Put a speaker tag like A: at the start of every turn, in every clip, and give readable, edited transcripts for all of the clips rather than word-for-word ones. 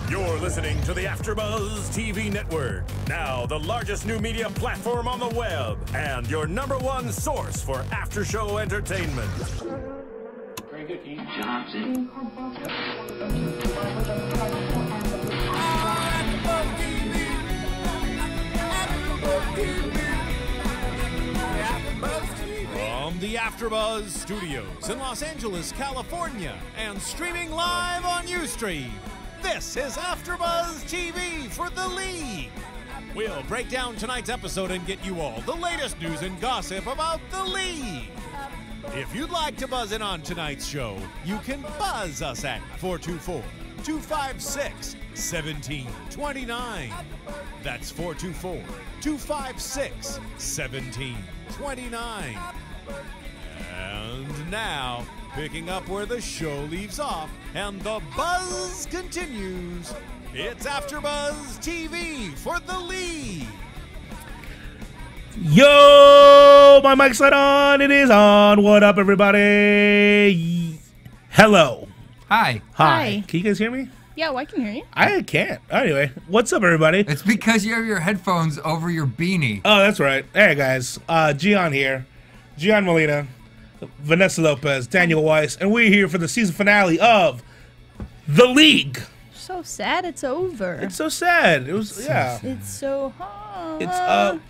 A: You're listening to the AfterBuzz TV Network, now the largest new media platform on the web, and your #1 source for after-show entertainment.
B: Very good, Keith. Johnson.
C: From the AfterBuzz Studios in Los Angeles, California, and streaming live on Ustream, this is AfterBuzz TV for the League. We'll break down tonight's episode and get you all the latest news and gossip about the League. If you'd like to buzz in on tonight's show, you can buzz us at 424-256-1729. That's 424-256-1729. And now, picking up where the show leaves off and the buzz continues, it's AfterBuzz TV for the League.
D: Yo, my mic's not on. It is on. What up, everybody? Hello.
E: Hi.
F: Hi.
D: Can you guys hear me?
F: Yeah, well, I can hear you.
D: I can't. Anyway, what's up, everybody?
E: It's because you have your headphones over your beanie.
D: Oh, that's right. Hey, guys. Gian here. Gian Molina, Vanessa Lopez, Daniel Weiss, and we're here for the season finale of The League.
F: So sad it's over.
D: It's so sad. It was, yeah.
F: It's so hard.
D: It's,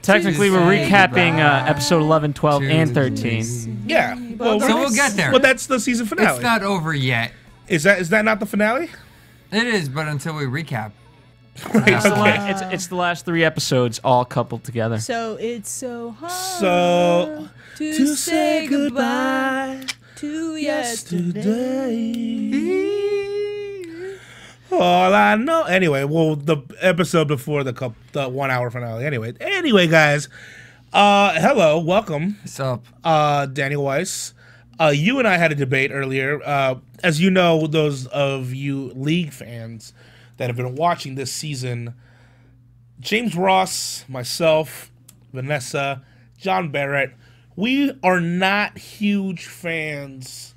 G: Technically, we're recapping episode 11, 12, and 13.
D: yeah. Well,
E: So we'll get there.
D: well, that's the season finale.
E: It's not over yet.
D: Is that not the finale?
E: It is, but until we recap.
G: It's, it's the last 3 episodes all coupled together.
F: So it's so hard
D: So,
F: to say goodbye to yesterday.
D: All I know. Anyway, well, the episode before the 1 hour finale. Anyway, guys. Hello, welcome.
E: What's up?
D: Daniel Weiss. You and I had a debate earlier. As you know, those of you League fans that have been watching this season, James Ross, myself, Vanessa, John Barrett, we are not huge fans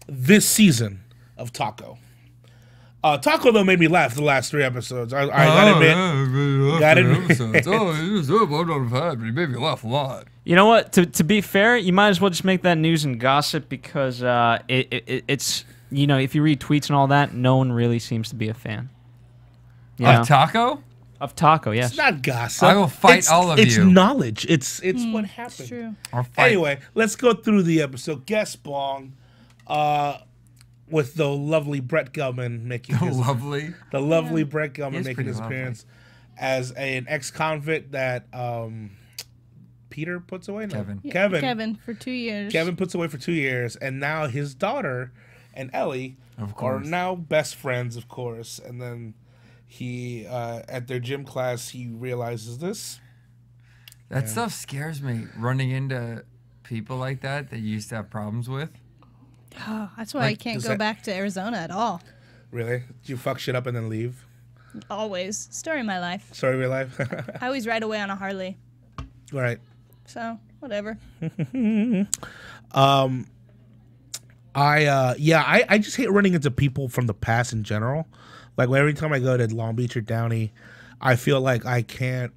D: this season of Taco. Taco, though, made me laugh the last 3 episodes. I gotta admit. Gotta admit.
E: He made me laugh a lot.
G: You know what? To be fair, you might as well just make that news and gossip because it's, you know, if you read tweets and all that, no one really seems to be a fan. You know?
E: Taco?
G: Of Taco, yes.
D: It's not gossip.
E: I will fight all of
D: It's
E: you.
D: knowledge. It's what happened.
F: It's true.
E: I'll fight.
D: Anyway, let's go through the episode. Guest Bong, with the lovely Brett Gelman making his
E: Lovely.
D: Brett Gelman
E: He's
D: making
E: pretty
D: his
E: lovely.
D: appearance as an ex-convict that Peter puts away. No,
E: Kevin.
F: Yeah,
D: Kevin
F: for 2 years.
D: Kevin puts away for 2 years, and now his daughter and Ellie
E: Of
D: are
E: course.
D: now best friends, of course. And then he, at their gym class, he realizes this.
E: That stuff scares me, running into people like that you used to have problems with.
F: Oh, that's why
D: Like,
F: I can't
D: does
F: go
D: that-
F: back to Arizona at all.
D: Really? Did you fuck shit up and then leave?
F: Always. Story of my life.
D: Sorry, real life.
F: I always ride away on a Harley.
D: All right.
F: So, whatever.
D: I just hate running into people from the past in general. Like every time I go to Long Beach or Downey, I feel like I can't.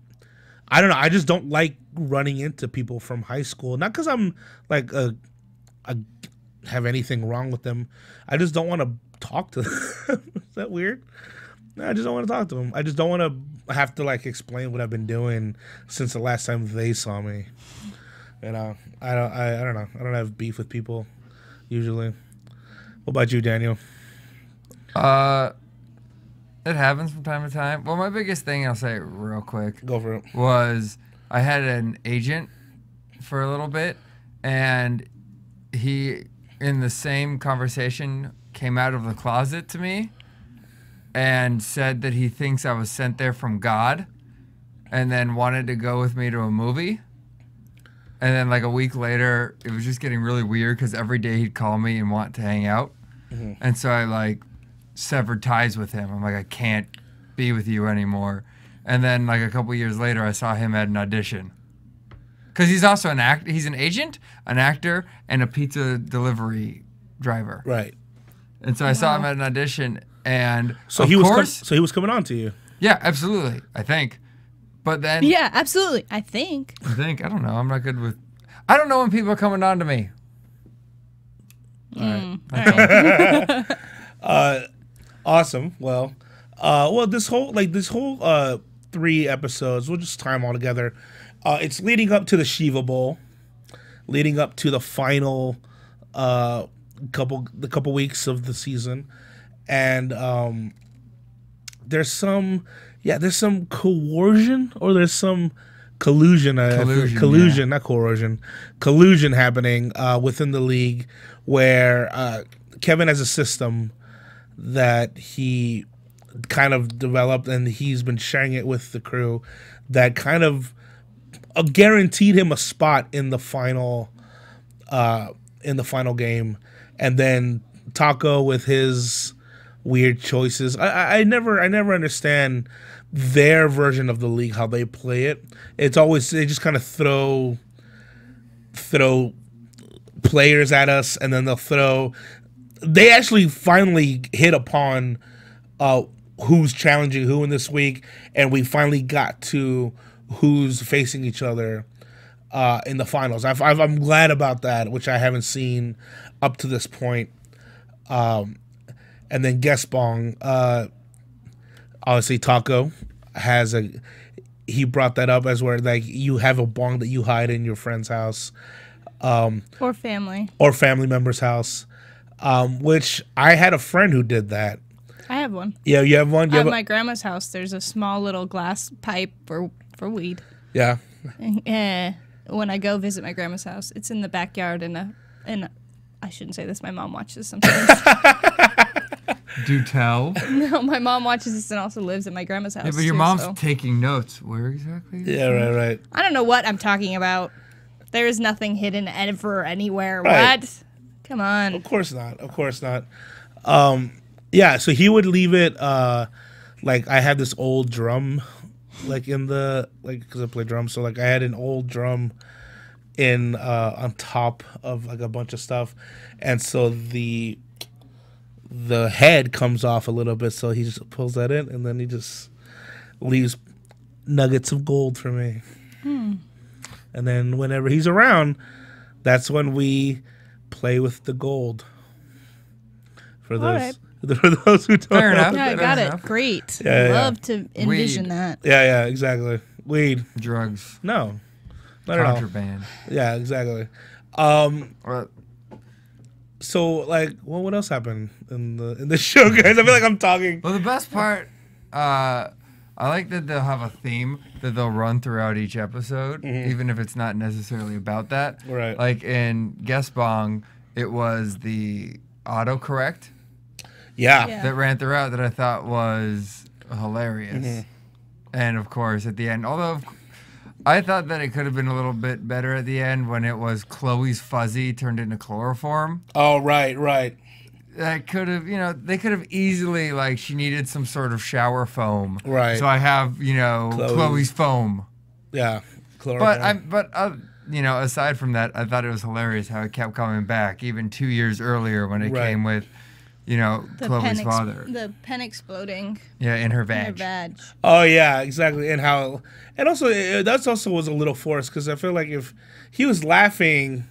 D: I don't know. I just don't like running into people from high school. Not because I'm like have anything wrong with them. I just don't want to talk to them. Is that weird? No, I just don't want to talk to them. I just don't want to have to like explain what I've been doing since the last time they saw me. You know, I don't know. I don't have beef with people usually. What about you, Daniel?
E: It happens from time to time. Well, my biggest thing, I'll say it real quick,
D: Go for it.
E: was I had an agent for a little bit, and he, in the same conversation, came out of the closet to me and said that he thinks I was sent there from God, and then wanted to go with me to a movie. And then like a week later, it was just getting really weird because every day he'd call me and want to hang out.
D: Mm-hmm.
E: And so I like severed ties with him. I'm like, I can't be with you anymore. And then like a couple years later, I saw him at an audition. Because he's also he's an agent, an actor, and a pizza delivery driver.
D: Right.
E: And so I saw him at an audition, And
D: So
E: of
D: he was
E: course,
D: so he was coming on to you.
E: yeah, absolutely. I think, but then
F: Yeah, absolutely. I think.
E: I don't know. I'm not good with. I don't know when people are coming on to me.
D: Awesome. Well, this whole 3 episodes, we'll just tie them all together. It's leading up to the Shiva Bowl, leading up to the final couple weeks of the season, and there's some coercion or there's some collusion, not coercion, collusion happening within the league where Kevin has a system that he kind of developed and he's been sharing it with the crew that kind of guaranteed him a spot in the final game. And then Taco with his weird choices. I never understand their version of the league, how they play it. It's always they just kind of throw players at us, and then they actually finally hit upon who's challenging who in this week, and we finally got to who's facing each other in the finals. I'm glad about that, which I haven't seen up to this point. And then guest Bong, obviously Taco he brought that up as where like you have a bong that you hide in your friend's house,
F: Or family.
D: or family member's house, which I had a friend who did that.
F: I have one.
D: Yeah, you have one. You
F: At
D: have
F: my grandma's house, there's a small little glass pipe for weed.
D: yeah.
F: When I go visit my grandma's house, it's in the backyard and I shouldn't say this. My mom watches sometimes.
E: Do tell.
F: No, my mom watches this and also lives at my grandma's house.
E: Yeah, but your
F: too,
E: mom's
F: so.
E: taking notes. Where exactly?
D: Yeah, right.
F: I don't know what I'm talking about. There is nothing hidden ever anywhere.
D: Right.
F: What? Come on.
D: Of course not. Yeah, so he would leave it like I had this old drum like in the because I play drums, so like I had an old drum in on top of like a bunch of stuff, and so the head comes off a little bit, so he just pulls that in, and then he just leaves nuggets of gold for me. And then whenever he's around, that's when we play with the gold. For those,
F: right.
D: for those who don't
E: Fair
D: know.
E: enough.
F: Yeah, I got it.
E: enough.
F: Great.
D: Yeah, yeah.
F: Love to envision that.
D: Yeah, exactly. Weed.
E: Drugs.
D: No. Not at all.
E: Contraband.
D: Yeah, exactly.
E: Well,
D: So like, well, what else happened in the show, guys? I feel like I'm talking.
E: the best part, I like that they'll have a theme that they'll run throughout each episode, even if it's not necessarily about that.
D: Right.
E: Like in Guest Bong, it was the autocorrect
D: Yeah.
F: Yeah.
E: that ran throughout that I thought was hilarious. And of course, at the end, although I thought that it could have been a little bit better at the end when it was Chloe's fuzzy turned into chloroform.
D: Oh, right.
E: That could have, they could have easily, like, she needed some sort of shower foam.
D: Right.
E: So I have, Chloe's foam.
D: Yeah. Chloroform.
E: But aside from that, I thought it was hilarious how it kept coming back, even 2 years earlier when it
D: Right.
E: came with,
F: The
E: Chloe's father.
F: The pen exploding
E: Yeah, in her
F: in her
E: vag.
F: vag.
D: Oh yeah, exactly. And also that's also was a little forced because I feel like if he was laughing,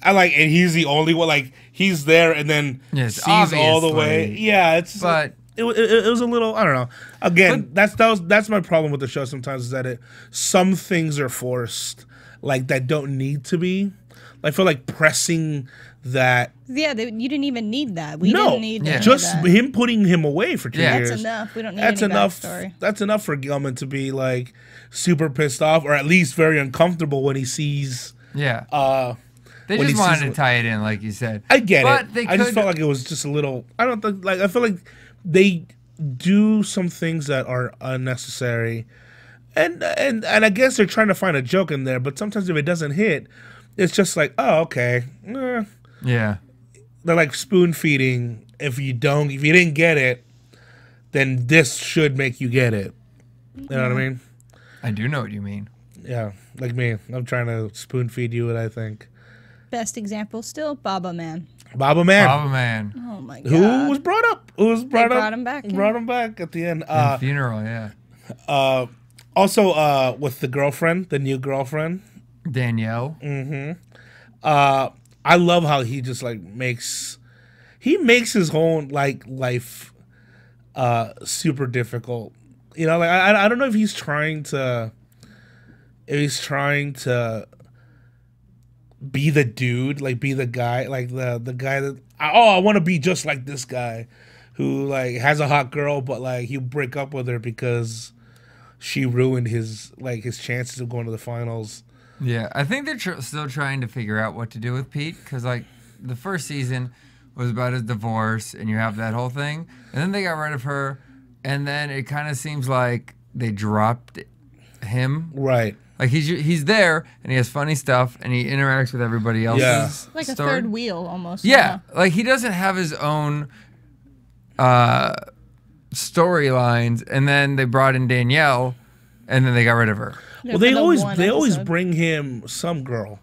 D: and he's the only one, like he's there and then
E: Yes,
D: sees all the way.
E: obviously.
D: Yeah, it's
E: But
D: it was a little, I don't know. Again, that's my problem with the show sometimes is that some things are forced, like that don't need to be. I feel like pressing that.
F: Yeah, you didn't even need that. We
D: No,
F: didn't need any of
D: just
F: that.
D: him putting him away for 2
E: Yeah.
D: years.
F: That's enough. We don't need
D: That's
F: any
D: enough.
F: backstory.
D: That's enough for Gilman to be like super pissed off, or at least very uncomfortable when he sees.
E: yeah. They
D: when he
E: just wanted
D: sees-
E: to tie it in, like you said.
D: I get
E: But
D: it.
E: they
D: I just
E: could-
D: felt like it was just a little. I don't think like I feel like they do some things that are unnecessary, and I guess they're trying to find a joke in there. But sometimes if it doesn't hit, it's just like, oh, okay.
E: Yeah.
D: They're like spoon feeding. If you didn't get it, then this should make you get it. You know what I mean?
E: I do know what you mean.
D: Yeah, like me. I'm trying to spoon feed you what I think.
F: Best example still, Baba Man.
D: Baba Man.
E: Baba Man.
F: Oh Oh my god.
D: Who was brought up?
F: brought him back, yeah.
D: Brought him back at the end.
E: In Funeral, yeah.
D: Also, with the girlfriend, the new girlfriend,
E: Danielle.
D: I love how he just like makes his whole like life super difficult. You know, like I don't know if he's trying to be the dude, like be the guy, like the guy that I want to be just like this guy who like has a hot girl, but like he'll break up with her because she ruined his chances of going to the finals.
E: Yeah, I think they're still trying to figure out what to do with Pete, because like the first season was about his divorce, and you have that whole thing, and then they got rid of her, and then it kind of seems like they dropped him.
D: Right.
E: Like he's there, and he has funny stuff, and he interacts with everybody else's
D: Yeah.
F: Like a
E: story.
F: third wheel almost.
E: Yeah, like he doesn't have his own storylines, and then they brought in Danielle, and then they got rid of her.
F: Yeah,
D: Well, they
F: for the
D: always
F: episode.
D: bring him some girl.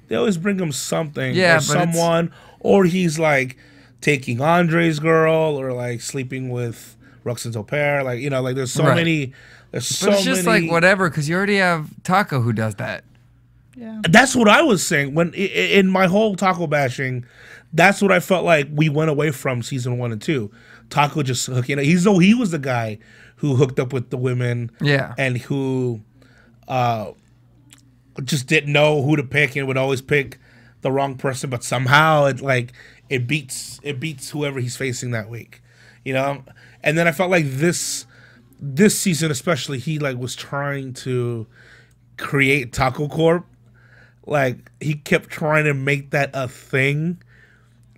D: They always bring him something,
E: Yeah,
D: or
E: but
D: someone, or he's like taking Andre's girl, or like sleeping with Roxanne's au pair. Like, you know, like there's so
E: Right.
D: many. There's so
E: But it's just
D: many.
E: like whatever, because you already have Taco who does that.
F: Yeah.
D: That's what I was saying when in my whole Taco bashing. That's what I felt like we went away from season 1 and 2. Taco just hooking. He was the guy who hooked up with the women.
E: Yeah.
D: And who just didn't know who to pick and would always pick the wrong person, but somehow it beats whoever he's facing that week, you know. And then I felt like this season especially, he like was trying to create Taco Corp. Like he kept trying to make that a thing,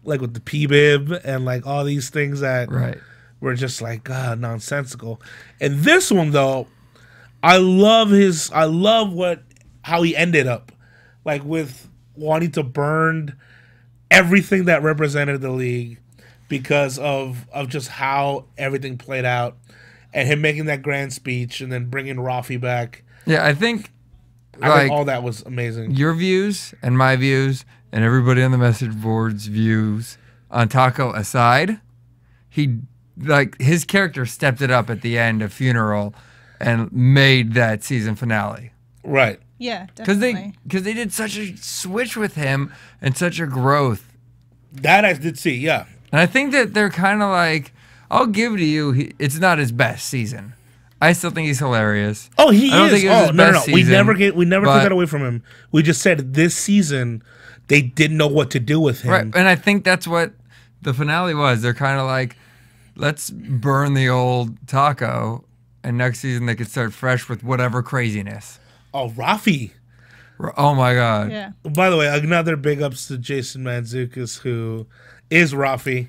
D: like with the P-Bib and like all these things that
E: Right.
D: were just like nonsensical. And this one though, I love how he ended up, like with wanting to burn everything that represented the league because of just how everything played out, and him making that grand speech and then bringing Rafi back.
E: Yeah, I think
D: I think all that was amazing.
E: your views and my views and everybody on the message board's views on Taco aside, his character stepped it up at the end of Funeral and made that season finale.
D: Right.
F: Yeah,
E: Because
F: definitely.
E: they did such a switch with him and such a growth.
D: That I did see, yeah.
E: And I think that they're kind of like, I'll give to you, it's not his best season. I still think he's hilarious.
D: Oh, he
E: I don't
D: is.
E: think it was
D: Oh,
E: his
D: no.
E: best
D: We
E: season,
D: never took
E: but-
D: that away from him. We just said this season they didn't know what to do with him.
E: Right, and I think that's what the finale was. They're kind of like, let's burn the old Taco, and next season they could start fresh with whatever craziness.
D: Oh, Rafi.
E: Oh my God.
F: Yeah.
D: By the way, another big ups to Jason Mantzoukas, who is Rafi.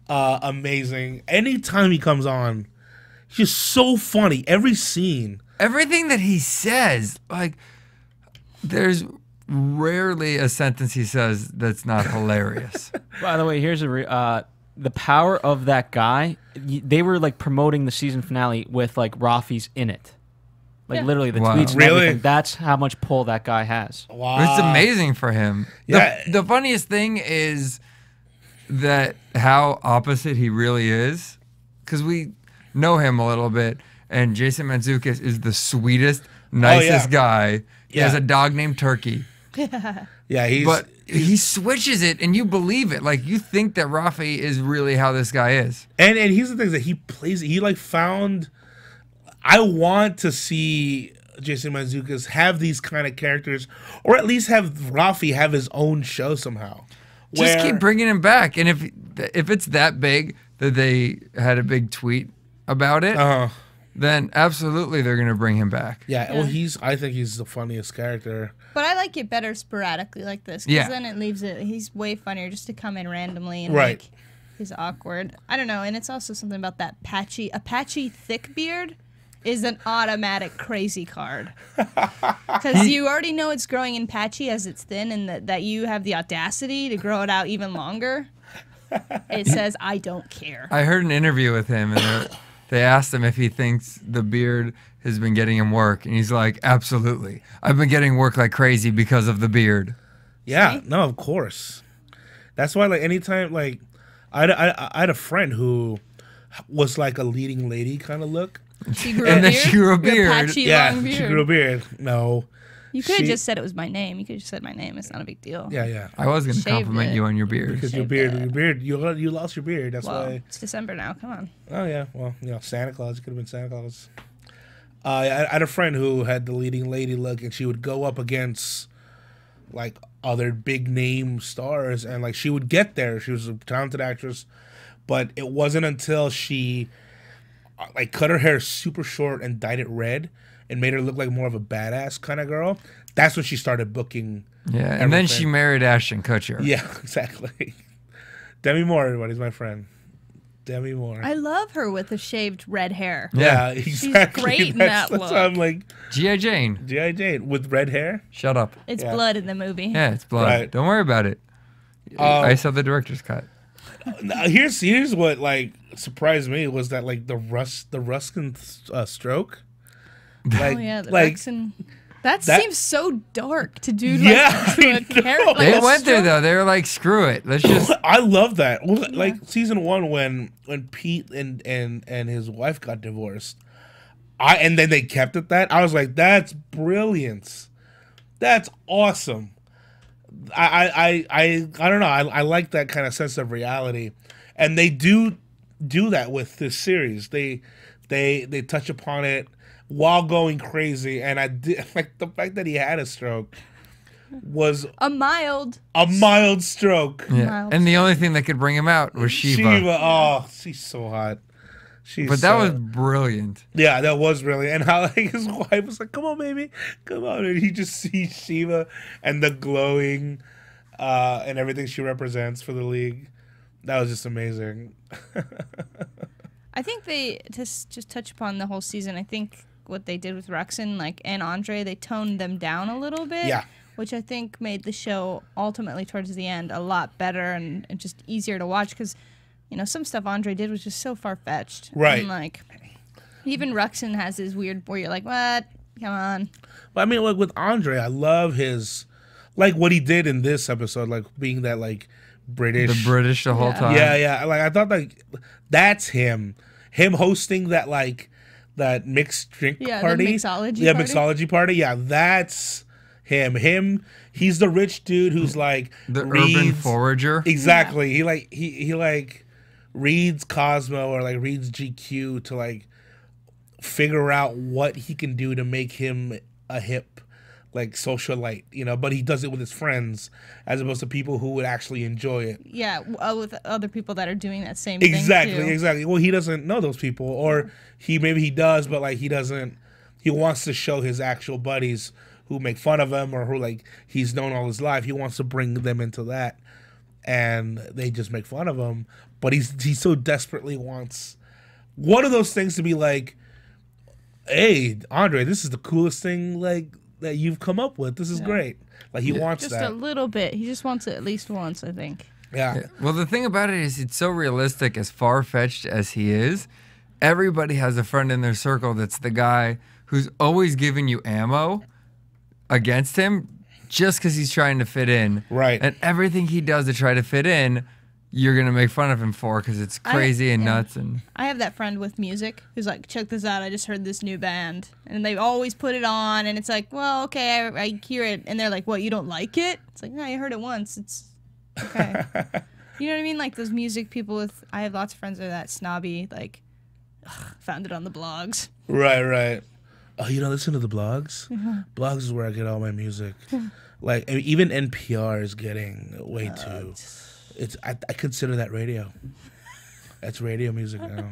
D: Amazing. Anytime he comes on, he's just so funny. Every scene.
E: Everything that he says, like, there's rarely a sentence he says that's not hilarious.
G: By the way, here's the power of that guy. They were like promoting the season finale with like Rafi's in it. Like
F: Yeah.
G: literally the
E: Wow.
G: tweets and
D: Really?
G: everything. That's how much pull that guy has.
D: Wow.
E: It's amazing for him.
D: Yeah.
E: The funniest thing is that how opposite he really is, because we know him a little bit, and Jason Mantzoukas is the sweetest, nicest guy. He has
D: Yeah.
E: a dog named Turkey,
D: Yeah,
E: but he switches it, and you believe it. Like, you think that Rafi is really how this guy is.
D: and here's the thing that he plays. He like found. I want to see Jason Mantzoukas have these kind of characters, or at least have Rafi have his own show somehow.
E: Just
D: where-
E: keep bringing him back, and if it's that big that they had a big tweet about it, then absolutely they're gonna bring him back.
D: Yeah, well, I think he's the funniest character.
F: But I like it better sporadically like this.
E: Yeah.
F: Because then it leaves it, he's way funnier just to come in randomly and
D: Right.
F: like, he's awkward. I don't know. And it's also something about that patchy thick beard is an automatic crazy card. Because you already know it's growing in patchy as it's thin, and that you have the audacity to grow it out even longer. It says, I don't care.
E: I heard an interview with him, and they asked him if he thinks the beard has been getting him work, and he's like, absolutely. I've been getting work like crazy because of the beard.
D: Yeah, no, of course. That's why, like, anytime, like, I had a friend who was like a leading lady kind of look.
F: She grew
E: And
F: a
E: then
F: beard?
E: she grew a
F: Your
E: beard.
F: patchy
D: Yeah,
F: long beard.
D: she grew a beard. No.
F: You could have
D: She-
F: just said it was my name. You could have just said my name. It's not a big deal.
D: Yeah.
E: I was going to
F: Shaved
E: compliment
F: it.
E: you on your beard.
D: Because your
F: Shaved
D: beard,
F: it.
D: you lost your beard. That's
F: Well,
D: why.
F: it's December now. Come on.
D: Oh yeah, well, Santa Claus could have been Santa Claus. I had a friend who had the leading lady look, and she would go up against like other big name stars, and like she would get there. She was a talented actress, but it wasn't until she like cut her hair super short and dyed it red and made her look like more of a badass kind of girl. That's when she started booking.
E: Yeah, and then
D: everything.
E: she married Ashton Kutcher.
D: Yeah, exactly. Demi Moore, everybody's my friend. Demi Moore.
F: I love her with the shaved red hair.
D: Yeah, exactly.
F: great in
D: that's,
F: that
D: that's why I'm
F: look.
D: like
E: G.I. Jane.
D: G.I. Jane with red hair.
E: Shut up.
F: It's
D: Yeah.
F: blood in the movie.
E: Yeah, it's blood.
D: Right.
E: Don't worry about it. I saw the director's cut.
D: Now, here's what like surprised me was that like the Ruskin stroke. Like,
F: Oh yeah, the
D: like
F: Ruxin. That
D: that-
F: seems so dark to do.
D: Yeah,
F: Like, to
D: I
F: a character.
D: know.
F: Like
E: They
F: a
E: went there
F: stroke.
E: though. They were like, "Screw it, let's just."
D: I love that. Well, like season 1 when Pete and his wife got divorced. And then they kept it that. I was like, that's brilliance. That's awesome. I don't know. I like that kind of sense of reality, and they do that with this series. They touch upon it while going crazy, and I did like the fact that he had a stroke was
F: A mild.
D: a mild stroke.
E: Yeah.
F: Mild
E: And the only thing that could bring him out was Shiva.
D: Shiva, oh, she's so hot. She's
E: But that
D: so-
E: was brilliant.
D: yeah, that was really, and how like his wife was like, "Come on, baby, come on," and he just sees Shiva and the glowing, and everything she represents for the league. That was just amazing.
F: I think they just touch upon the whole season. I think what they did with Ruxin, like and Andre, they toned them down a little bit.
D: Yeah.
F: Which I think made the show ultimately towards the end a lot better and just easier to watch because, some stuff Andre did was just so far fetched.
D: Right.
F: And like, even Ruxin has his weird where you're like, what? Come on.
D: But I mean, like with Andre, I love his, like what he did in this episode, like being that like British,
E: The British the whole
F: Yeah.
E: time.
D: yeah. Like I thought like that's him hosting that like that mixed drink
F: Yeah, the
D: party,
F: mixology party.
D: mixology party. Yeah, that's him. He's the rich dude who's like
E: The urban forager.
D: Exactly. He like reads Cosmo or like reads GQ to like figure out what he can do to make him a hip like socialite, but he does it with his friends as opposed to people who would actually enjoy it.
F: Yeah, with other people that are doing that same thing too.
D: Exactly. Well, he doesn't know those people, or maybe he does, but like he doesn't. He wants to show his actual buddies who make fun of him or who like he's known all his life. He wants to bring them into that, and they just make fun of him. But he so desperately wants one of those things to be like, "Hey, Andre, this is the coolest thing like that you've come up with. This is great." Like he wants
F: Just
D: that.
F: a little bit. He just wants it at least once, I think.
D: Yeah.
E: Well, the thing about it is, it's so realistic. As far-fetched as he is, everybody has a friend in their circle that's the guy who's always giving you ammo against him just because he's trying to fit in.
D: Right.
E: And everything he does to try to fit in, you're going to make fun of him for because it's crazy and nuts. And
F: I have that friend with music who's like, check this out, I just heard this new band. And they always put it on, and it's like, well, okay, I hear it. And they're like, what, you don't like it? It's like, no, you heard it once. It's okay. You know what I mean? Like those music people with, I have lots of friends that are that snobby, like, found it on the blogs.
D: Right. Oh, listen to the blogs? Blogs is where I get all my music. Like, I mean, even NPR is getting way too. I consider that radio. That's radio music now.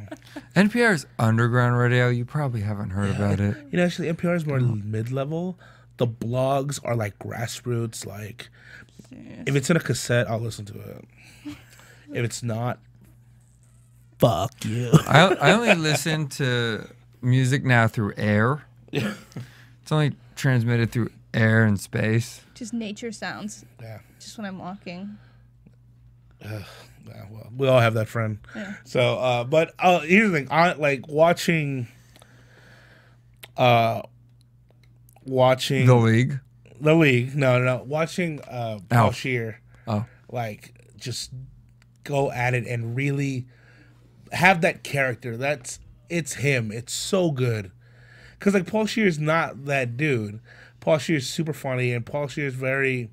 E: NPR's underground radio, you probably haven't heard about it.
D: Actually, NPR is more mid-level. The blogs are like grassroots. Like, if it's in a cassette, I'll listen to it. If it's not, fuck you.
E: I only listen to music now through air. It's only transmitted through air and space.
F: Just nature sounds.
D: Yeah.
F: Just when I'm walking.
D: Yeah, well, we all have that friend.
F: Yeah.
D: So, but here's the thing: I like watching
E: The League.
D: The League. No, watching Scheer.
E: Oh.
D: Like just go at it and really have that character. It's him. It's so good. Because, like, Paul Scheer is not that dude. Paul Scheer is super funny, and Paul Scheer is very,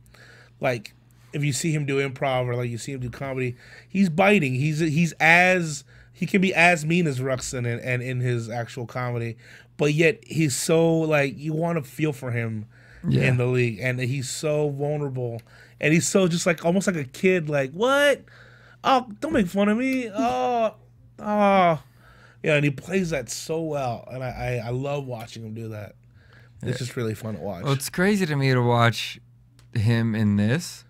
D: like, if you see him do improv or, like, you see him do comedy, he's biting. He can be as mean as Ruxin and in his actual comedy, but yet he's so, like, you want to feel for him in the league, and he's so vulnerable, and he's so just, like, almost like a kid, like, what? Oh, don't make fun of me. Oh. Yeah, and he plays that so well, and I love watching him do that. It's just really fun to watch.
E: Well, it's crazy to me to watch him in this,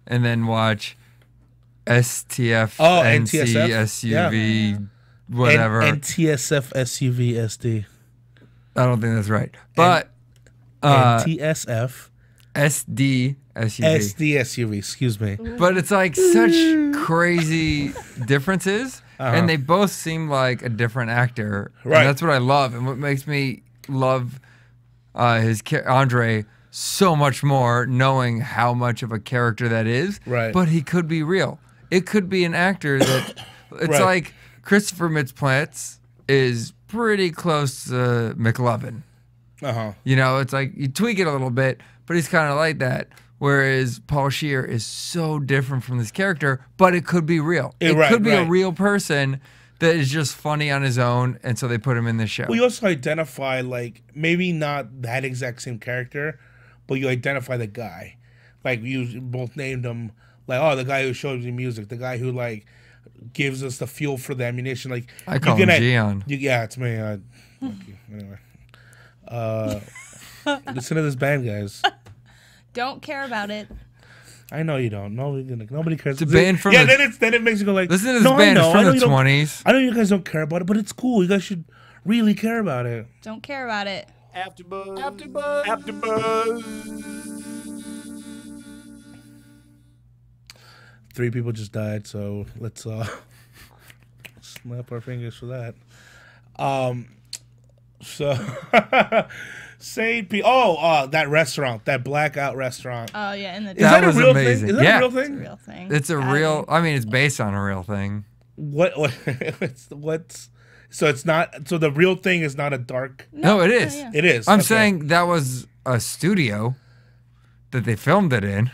E: and then watch STF, NC, SUV, whatever.
D: NTSF, SUV, SD.
E: I don't think that's right. But
D: NTSF,
E: SD, SUV.
D: SD, SUV, excuse me.
E: But it's like such crazy differences, and they both seem like a different actor.
D: Right.
E: And that's what I love, and what makes me love Andre so much more, knowing how much of a character that is.
D: Right.
E: But he could be real. It could be an actor that it's like Christopher Mintz-Plasse is pretty close to McLovin. You know, it's like you tweak it a little bit, but he's kind of like that. Whereas Paul Scheer is so different from this character, but it could be real. It could be a real person that is just funny on his own, and so they put him in this show.
D: Well, you also identify, like, maybe not that exact same character, but you identify the guy. Like, you both named him, like, oh, the guy who shows you music, the guy who, like, gives us the fuel for the ammunition. Like,
E: I call him Gian.
D: Yeah, it's me. Fuck you. Anyway. Listen to this band, guys.
F: Don't care about it.
D: I know you don't. Nobody cares.
E: It's a band from
D: then it makes you go like,
E: listen to this band. It's from the 20s.
D: I know you guys don't care about it, but it's cool. You guys should really care about it.
F: Don't care about it.
A: AfterBuzz. AfterBuzz. AfterBuzz.
D: 3 people just died, so let's snap our fingers for that. That restaurant, that blackout restaurant.
F: Oh yeah, in the
D: Is that a real
E: amazing.
D: thing? Is that a real
F: It's a
D: thing?
F: real thing.
E: It's a real. I mean, it's based on a real thing.
D: What's so it's not, so the real thing is not a dark.
E: No, it is.
F: yeah.
D: It is.
E: I'm
D: Okay.
E: saying that was a studio that they filmed it in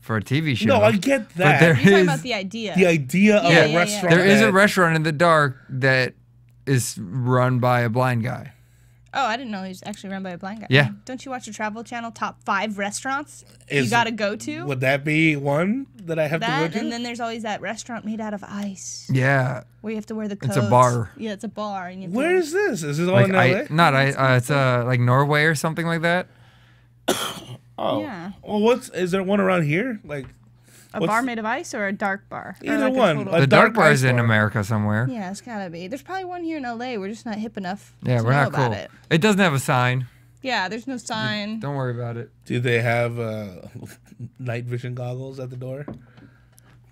E: for a TV show.
D: No, I get
E: But
D: that.
E: there
F: You're talking
E: is
F: about the idea.
D: The idea of
F: Yeah,
D: a
F: yeah,
D: restaurant.
E: there is a
D: that-
E: restaurant in the dark that is run by a blind guy.
F: Oh, I didn't know he was actually run by a blind guy.
E: Yeah.
F: Don't you watch the Travel Channel top 5 restaurants you
D: Is-
F: gotta go to?
D: Would that be one that I have to
F: That,
D: go to?
F: and then there's always that restaurant made out of ice
E: Yeah,
F: where you have to wear the coats.
E: It's a bar.
F: Yeah, it's a bar. And you have to
D: Where is this? Is this all
E: like
D: in LA?
E: it's like Norway or something like that.
D: Oh.
F: Yeah.
D: Well, is there one around here? Like,
F: a
D: what's-
F: bar made of ice or a dark bar? Or
D: Either
F: like a
D: one.
F: total-
D: A
E: The
D: dark
E: dark bar is
D: ice
E: in
D: bar.
E: America somewhere.
F: Yeah, it's gotta be. There's probably one here in LA. We're just not hip enough.
E: Yeah,
F: to
E: we're
F: know
E: not
F: about
E: cool.
F: it.
E: It doesn't have a sign.
F: Yeah, there's no sign.
E: Don't worry about it.
D: do they have night vision goggles at the door?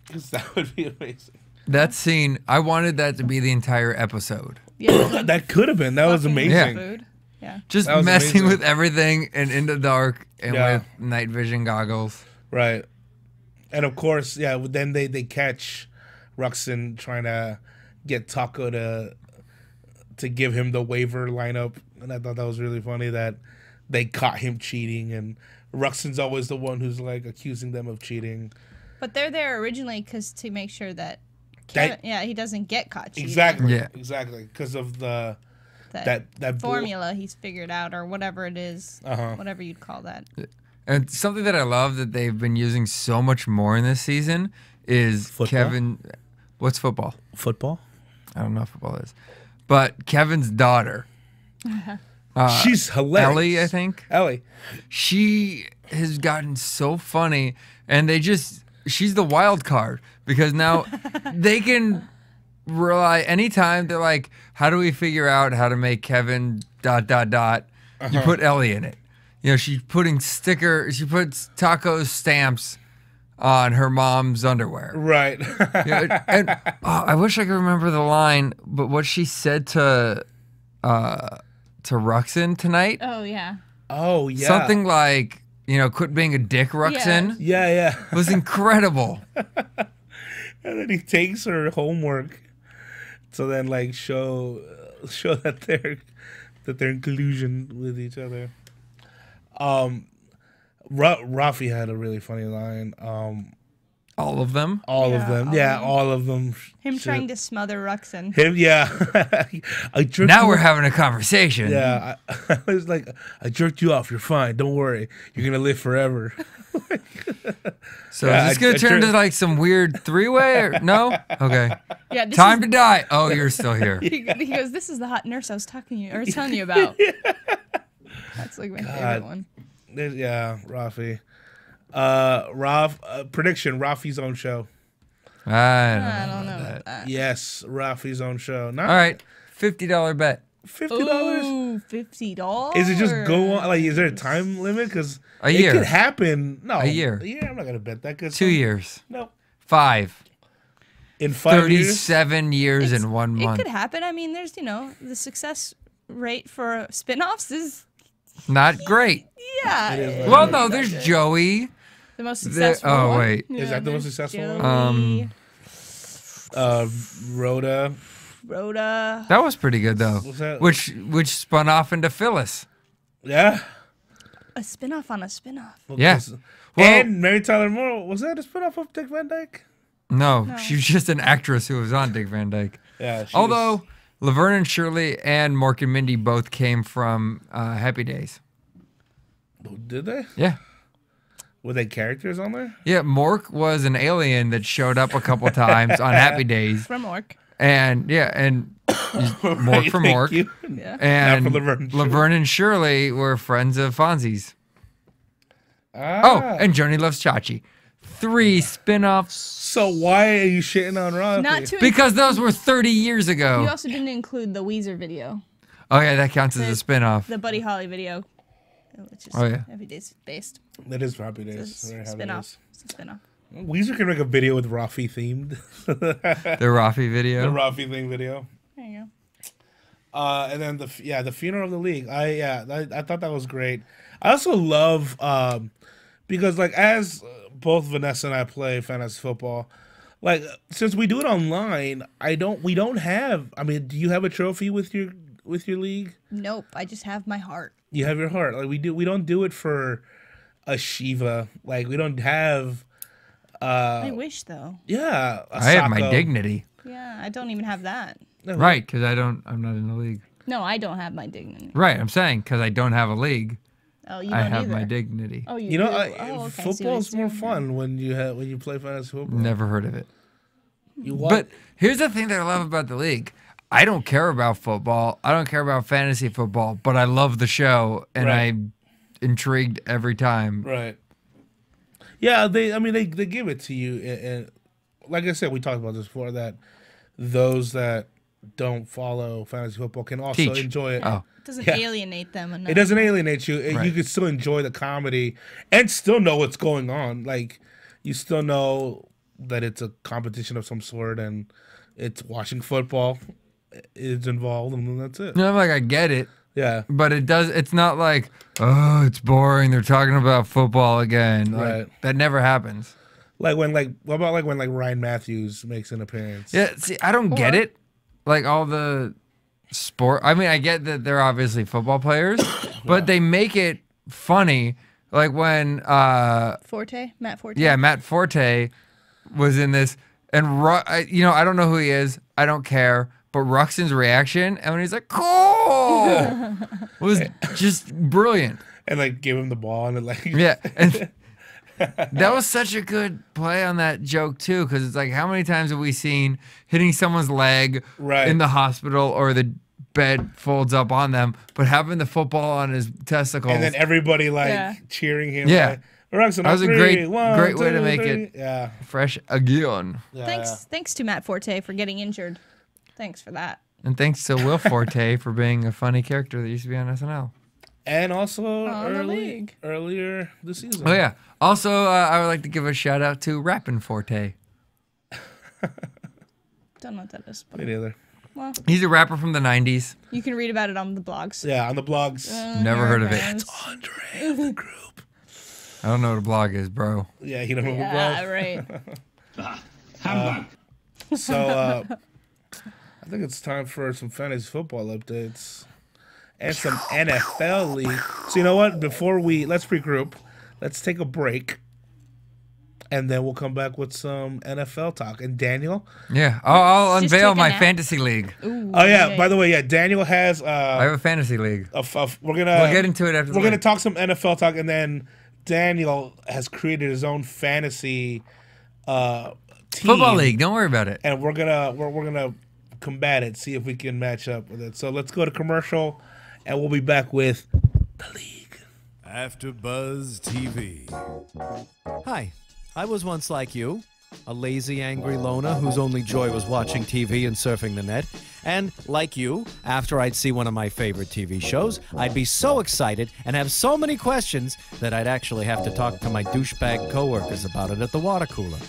D: Because that would be amazing.
E: That scene, I wanted that to be the entire episode.
F: Yeah,
D: That could have been. That was
F: fucking
D: amazing.
F: food. Yeah.
E: Just
D: That was
E: messing
D: amazing.
E: with everything and in the dark and
D: Yeah.
E: with night vision goggles.
D: Right. And of course, yeah, then they catch Ruxin trying to get Taco to give him the waiver lineup. And I thought that was really funny that they caught him cheating. And Ruxin's always the one who's like accusing them of cheating.
F: But they're there originally to make sure that,
D: That-
F: he doesn't get caught cheating.
D: Exactly.
E: Yeah.
D: Exactly. Because of the
F: That
D: bull-
F: formula he's figured out, or whatever it is,
D: Uh-huh.
F: whatever you'd call that.
E: And something that I love that they've been using so much more in this season is
D: Football?
E: Kevin. What's football?
D: football.
E: I don't know what football is. But Kevin's daughter,
D: She's hilarious.
E: Ellie, I think.
D: Ellie.
E: She has gotten so funny, and she's the wild card because now they can rely anytime they're like, how do we figure out how to make Kevin ... You put Ellie in it. You know, she puts taco stamps on her mom's underwear.
D: Right.
E: Yeah, and I wish I could remember the line, but what she said to Ruxin tonight,
F: Oh yeah.
D: Oh, yeah.
E: something like, quit being a dick, Ruxin,
D: Yeah, yeah.
E: was incredible.
D: And then he takes her homework to then like show that they're in collusion with each other. Rafi had a really funny line.
E: All of them.
D: All of them.
F: Him trying to smother Ruxin.
D: Him, yeah.
E: Now we're having a conversation.
D: Yeah, I was like, I jerked you off. You're fine. Don't worry. You're gonna live forever.
E: So is this gonna turn into like some weird three-way? Or no? Okay.
F: Yeah.
E: Time to die. Oh, you're still here.
F: He goes, "This is the hot nurse I was telling you about." That's like my favorite one.
D: Yeah, Rafi. Prediction: Rafi's own show.
E: I
F: don't know about that.
D: Yes, Rafi's own show.
E: All right, $50 bet.
D: $50.
F: Ooh, $50.
D: Is it just go on? Like, is there a time limit? Because
E: A year.
D: It could happen. No,
E: A year.
D: I'm not gonna bet that.
E: 2 years.
D: No.
E: 5.
D: In 5 years.
E: 37 years in 1 month.
F: It could happen. I mean, there's the success rate for spin-offs is
E: Not great.
F: yeah.
E: Well, no, there's Joey.
F: The most successful
E: oh,
F: one.
E: wait.
F: Yeah,
D: Is that the most
F: there's
D: successful
F: Joey,
D: Rhoda.
F: Rhoda.
E: That was pretty good though.
D: What's that?
E: Which spun off into Phyllis.
D: Yeah.
F: A spin-off on a spin-off.
E: Yeah. Well-
D: And Mary Tyler Moore, was that a spinoff of Dick Van Dyke?
E: No, she was just an actress who was on Dick Van Dyke.
D: Yeah.
E: Although Laverne and Shirley and Mork and Mindy both came from Happy Days.
D: Did they?
E: Yeah.
D: Were they characters on there?
E: Yeah, Mork was an alien that showed up a couple times on Happy Days.
F: From Orc.
E: And Mork from
D: Thank
E: Mork.
D: you.
F: Yeah.
E: And
D: Not for
E: Laverne and Shirley were friends of Fonzie's.
D: Ah.
E: Oh, and Joni Loves Chachi. 3 spin-offs.
D: So why are you shitting on Rafi?
F: Not to
E: Because those were 30 years
F: You
E: ago.
F: also didn't include the Weezer video,
E: Oh, yeah, that counts as a spin-off.
F: the Buddy Holly video, which is
E: Oh, yeah.
F: Happy Days based.
D: That is Happy Days.
F: It's
D: Very
F: a
D: Happy
F: spin-off.
D: Days.
F: It's a spin-off.
D: Weezer can make a video with Rafi themed.
E: The Rafi video.
D: The Rafi thing video.
F: There you go.
D: And then the funeral of the league. I thought that was great. I also love because like as both Vanessa and I play fantasy football, like since we do it online, we don't have. I mean, do you have a trophy with your league?
F: Nope. I just have my heart.
D: You have your heart. Like we don't do it for a Shiva. Like we don't have.
F: I wish though.
D: Yeah,
E: I have my dignity.
F: Yeah, I don't even have that.
E: Right, because I'm not in the league.
F: No, I don't have my dignity.
E: Right, I'm saying because I don't have a league,
F: Oh, you don't
E: I have
F: either.
E: my dignity.
F: Oh,
D: You know,
F: do? Oh, okay, I see what
D: football's
F: you're
D: more
F: doing.
D: fun when you play fantasy football.
E: Never heard of it.
D: You
E: But here's the thing that I love about the league. I don't care about football. I don't care about fantasy football, but I love the show and
D: Right.
E: I'm intrigued every time.
D: right. Yeah, they give it to you, and like I said, we talked about this before that those that don't follow fantasy football can also
E: Teach.
D: enjoy it.
E: Oh.
F: It doesn't
D: Yeah.
F: alienate them enough.
D: It doesn't alienate you. You
E: Right.
D: can still enjoy the comedy and still know what's going on. Like you still know that it's a competition of some sort and it's watching football is involved, and then that's it.
E: No, I'm like, I get it,
D: Yeah,
E: but it's not like, oh, it's boring. They're talking about football again. Like,
D: Right.
E: that never happens.
D: what about when Ryan Matthews makes an appearance?
E: Yeah, see, I don't get it. Like all the sport. I mean, I get that they're obviously football players, but they make it funny. Like when,
F: Forte? Matt Forte?
E: yeah, Matt Forte was in this, and I don't know who he is. I don't care. But Ruxin's reaction, and when he's like, "Cool," was just brilliant.
D: And like give him the ball and like
E: Yeah, and that was such a good play on that joke too, because it's like, how many times have we seen hitting someone's leg
D: Right.
E: in the hospital or the bed folds up on them, but having the football on his testicles?
D: and then everybody like
F: Yeah.
D: cheering him.
E: Yeah.
D: like, Ruxin,
E: That was a
D: on
E: great-
D: three. One,
E: great way to
D: two,
E: make
D: three.
E: it.
D: Yeah.
E: Fresh again.
D: Yeah.
F: Thanks to Matt Forte for getting injured. Thanks for that.
E: And thanks to Will Forte for being a funny character that used to be on SNL.
D: And also
F: On the league.
D: earlier this season.
E: Oh yeah. Also, I would like to give a shout out to Rappin' Forte.
F: Don't know what that is. But
D: Me neither.
F: well,
E: He's a rapper from the 90s.
F: you can read about it on the blogs.
D: Yeah, on the blogs.
E: Never heard of it.
F: It's
D: Andre of the group.
E: I don't know what a blog is, bro.
D: Yeah, you don't know
F: Yeah,
D: the blog.
F: right.
D: So I think it's time for some fantasy football updates and some NFL league. So you know what? Let's regroup. Let's take a break. And then we'll come back with some NFL talk. And Daniel?
E: Yeah, I'll
F: Just
E: unveil
F: take a
E: my
F: nap.
E: fantasy league.
F: Ooh,
D: Oh yeah. By the way, Daniel has.
E: I have a fantasy league.
D: We'll
E: get into it after.
D: We're gonna talk some NFL talk, and then Daniel has created his own fantasy team.
E: Football league. Don't worry about it.
D: And we're gonna combat it. See if we can match up with it. So let's go to commercial, and we'll be back with the league.
C: AfterBuzz TV. Hi, I was once like you, a lazy, angry loner whose only joy was watching TV and surfing the net. And like you, after I'd see one of my favorite TV shows, I'd be so excited and have so many questions that I'd actually have to talk to my douchebag coworkers about it at the water cooler.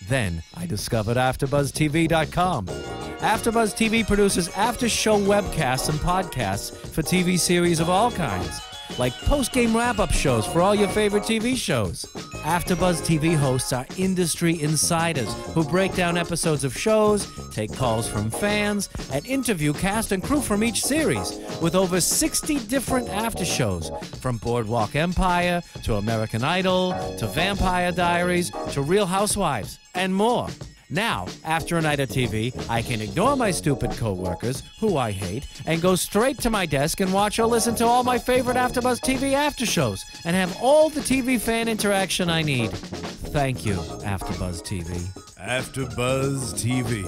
C: Then I discovered AfterBuzzTV.com. AfterBuzz TV produces after-show webcasts and podcasts for TV series of all kinds, like post-game wrap-up shows for all your favorite TV shows. AfterBuzz TV hosts are industry insiders who break down episodes of shows, take calls from fans, and interview cast and crew from each series, with over 60 different after shows, from Boardwalk Empire to American Idol to Vampire Diaries to Real Housewives, and more. Now, after a night of TV, I can ignore my stupid coworkers, who I hate, and go straight to my desk and watch or listen to all my favorite AfterBuzz TV after shows, and have all the TV fan interaction I need. Thank you, AfterBuzz TV. AfterBuzz TV.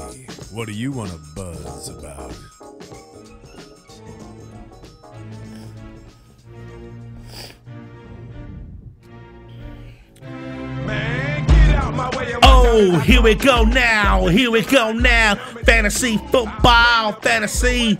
C: What do you want to buzz about?
D: Oh, here we go now. Here we go now. Fantasy football. Fantasy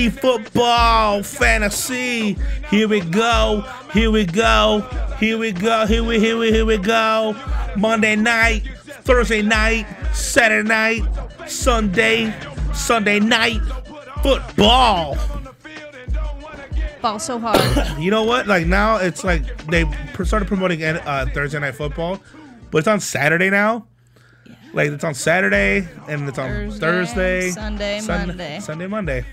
D: football. Fantasy. Here we go. Here we go. Here we go. Here we go. Monday night, Thursday night, Saturday night, Sunday night football.
F: Ball so hard.
D: You know what? Like now, it's like they started promoting Thursday night football, but it's on Saturday now. Yeah. Like it's on Saturday and it's on Thursday, Sunday, Monday.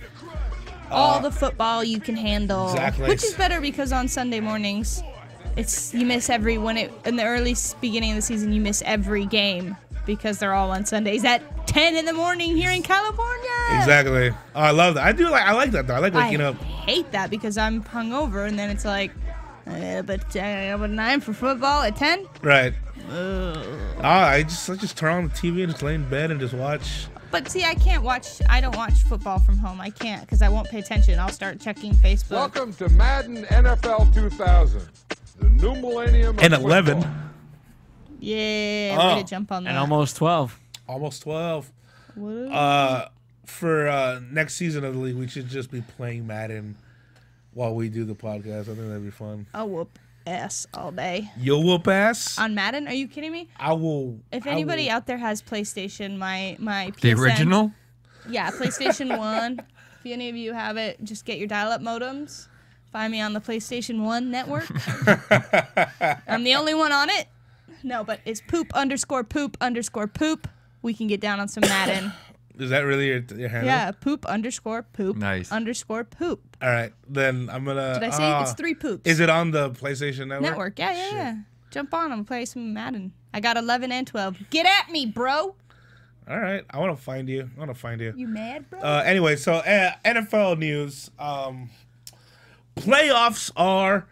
F: All the football you can handle.
D: Exactly.
F: Which is better because on Sunday mornings, you miss in the early beginning of the season you miss every game because they're all on Sundays at 10 in the morning here in California.
D: Exactly. Oh, I love that. I like that though. I like waking up.
F: I hate that because I'm hungover and then it's like, but 9 for football at 10.
D: Right. I just turn on the TV and just lay in bed and just watch.
F: But see, I don't watch football from home. I can't because I won't pay attention. I'll start checking Facebook.
H: Welcome to Madden NFL 2000, the new millennium
D: and
H: of
D: 11.
H: football.
F: Yeah, way to jump on that.
G: And almost 12.
D: Almost 12. For next season of the league, we should just be playing Madden while we do the podcast. I think that'd be fun.
F: I'll whoop ass all day.
D: You'll whoop ass?
F: On Madden? Are you kidding me?
D: I will.
F: If anybody out there has PlayStation, my PSN,
E: The original?
F: Yeah, PlayStation 1. If any of you have it, just get your dial-up modems. Find me on the PlayStation 1 network. I'm the only one on it. No, but it's poop_poop_poop. We can get down on some Madden.
D: Is that really your handle?
F: Yeah, poop_poop
E: Nice.
F: _poop.
D: All right, then I'm gonna.
F: Did I say it's 3 poops?
D: Is it on the PlayStation
F: Network? Yeah. Jump on and play some Madden. I got 11 and 12. Get at me, bro.
D: All right, I want to find you.
F: You mad, bro?
D: Anyway, so NFL news. Playoffs are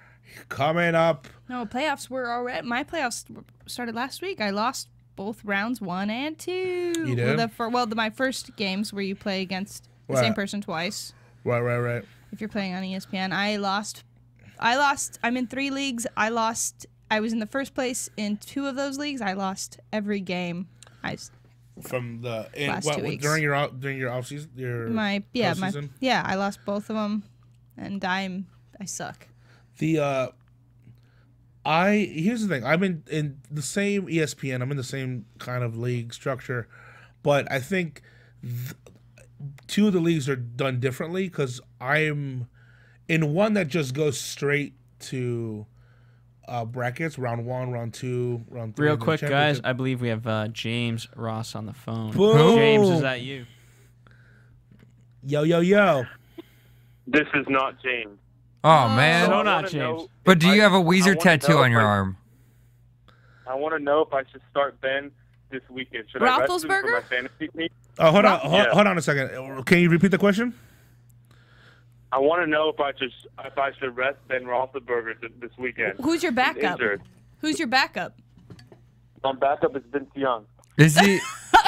D: coming up.
F: No, playoffs were already. My playoffs started last week. I lost both rounds 1 and 2.
D: You did?
F: My first games where you play against the same person twice.
D: Right.
F: If you're playing on ESPN, I lost. I'm in 3 leagues. I was in the first place in 2 of those leagues. I lost every game.
D: From the
F: last 2 weeks.
D: during your off season, postseason?
F: I lost both of them, and I suck.
D: Here's the thing. I'm in the same ESPN. I'm in the same kind of league structure, but I think 2 of the leagues are done differently because I'm in one that just goes straight to brackets: round 1, round 2, round 3.
G: Real quick, guys, I believe we have James Ross on the phone.
D: Boom.
G: James, is that you?
D: Yo, yo, yo.
I: This is not James.
E: Oh, man.
G: No, not James.
E: But do you have a Weezer tattoo on your arm?
I: I want to know if I should start Ben this weekend. Should I rest him for
F: Roethlisberger?
I: my fantasy team?
D: Oh, hold on a second. Can you repeat the question?
I: I want to know if I should rest Ben Roethlisberger this weekend.
F: Who's your
I: He's
F: backup?
I: injured.
F: Who's your backup?
I: My backup is Vince Young.
E: Is he?